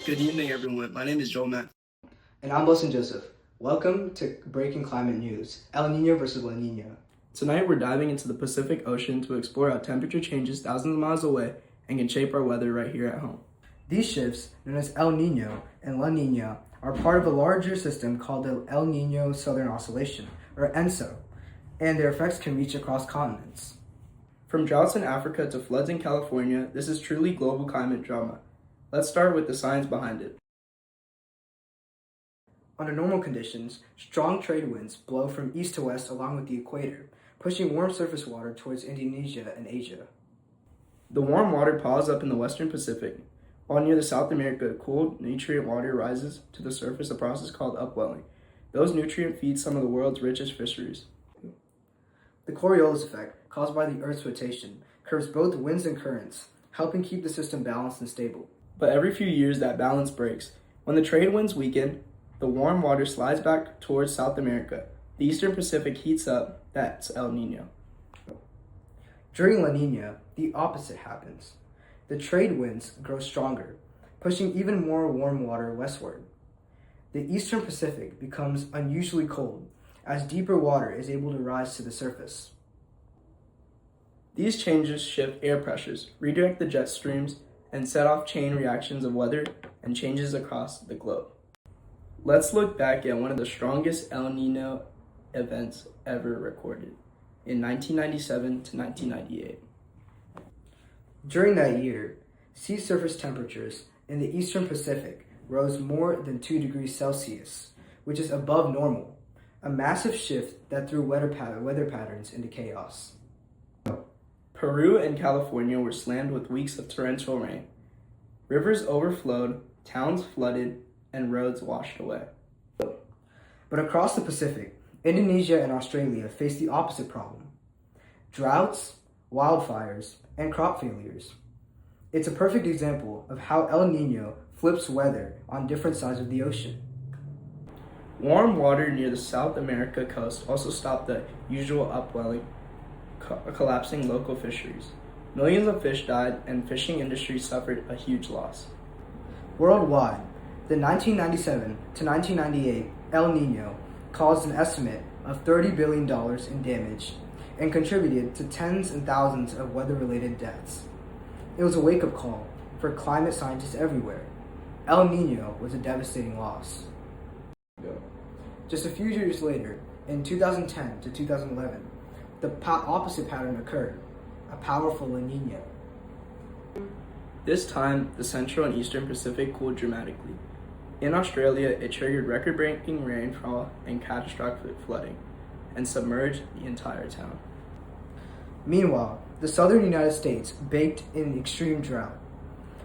Good evening, everyone. My name is Joel Matt. And I'm Wilson Joseph. Welcome to Breaking Climate News, El Niño versus La Niña. Tonight, we're diving into the Pacific Ocean to explore how temperature changes thousands of miles away and can shape our weather right here at home. These shifts, known as El Niño and La Niña, are part of a larger system called the El Niño Southern Oscillation, or ENSO, and their effects can reach across continents. From droughts in Africa to floods in California, this is truly global climate drama. Let's start with the science behind it. Under normal conditions, strong trade winds blow from east to west along with the equator, pushing warm surface water towards Indonesia and Asia. The warm water piles up in the western Pacific, while near the South America, cold, nutrient water rises to the surface, a process called upwelling. Those nutrients feed some of the world's richest fisheries. The Coriolis effect, caused by the Earth's rotation, curves both winds and currents, helping keep the system balanced and stable. But every few years, that balance breaks. When the trade winds weaken, the warm water slides back towards South America. The eastern Pacific heats up. That's El Niño. During La Niña, the opposite happens. The trade winds grow stronger, pushing even more warm water westward. The eastern Pacific becomes unusually cold, as deeper water is able to rise to the surface. These changes shift air pressures, redirect the jet streams, and set off chain reactions of weather and changes across the globe. Let's look back at one of the strongest El Niño events ever recorded, in 1997 to 1998. During that year, sea surface temperatures in the eastern Pacific rose more than 2 degrees Celsius, which is above normal, a massive shift that threw weather patterns into chaos. Peru and California were slammed with weeks of torrential rain. Rivers overflowed, towns flooded, and roads washed away. But across the Pacific, Indonesia and Australia faced the opposite problem: droughts, wildfires, and crop failures. It's a perfect example of how El Niño flips weather on different sides of the ocean. Warm water near the South America coast also stopped the usual upwelling, collapsing local fisheries. Millions of fish died, and fishing industry suffered a huge loss. Worldwide, the 1997 to 1998 El Niño caused an estimate of $30 billion in damage and contributed to tens and thousands of weather-related deaths. It was a wake-up call for climate scientists everywhere. El Niño was a devastating loss. Just a few years later, in 2010 to 2011, the opposite pattern occurred, a powerful La Niña. This time, the central and eastern Pacific cooled dramatically. In Australia, it triggered record-breaking rainfall and catastrophic flooding, and submerged the entire town. Meanwhile, the southern United States baked in extreme drought.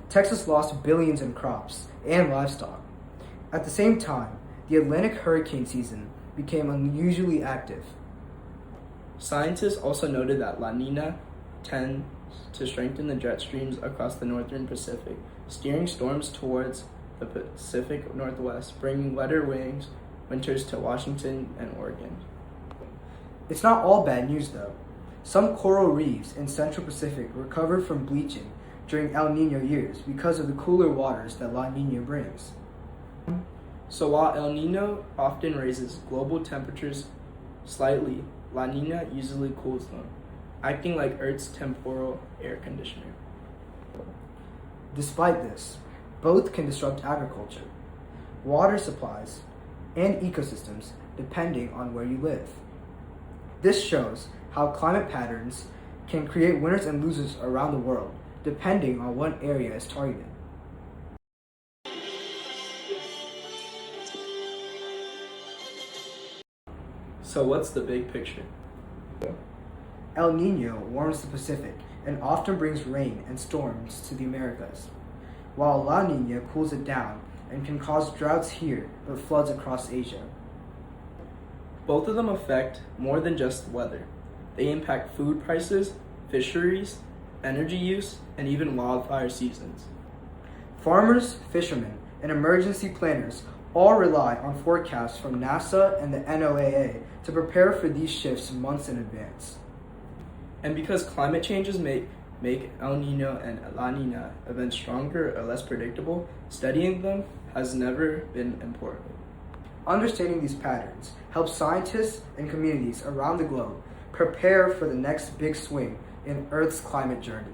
Texas lost billions in crops and livestock. At the same time, the Atlantic hurricane season became unusually active. Scientists also noted that La Niña tends to strengthen the jet streams across the northern Pacific, steering storms towards the Pacific Northwest, bringing wetter winters to Washington and Oregon. It's not all bad news, though. Some coral reefs in Central Pacific recovered from bleaching during El Niño years because of the cooler waters that La Niña brings. So while El Niño often raises global temperatures slightly, La Niña usually cools them, acting like Earth's temporal air conditioner. Despite this, both can disrupt agriculture, water supplies, and ecosystems depending on where you live. This shows how climate patterns can create winners and losers around the world, depending on what area is targeted. So what's the big picture? El Niño warms the Pacific and often brings rain and storms to the Americas, while La Niña cools it down and can cause droughts here but floods across Asia. Both of them affect more than just weather. They impact food prices, fisheries, energy use, and even wildfire seasons. Farmers, fishermen, and emergency planners all rely on forecasts from NASA and the NOAA to prepare for these shifts months in advance. And because climate changes make make El Nino and La Niña events stronger or less predictable, studying them has never been important. Understanding these patterns helps scientists and communities around the globe prepare for the next big swing in Earth's climate journey.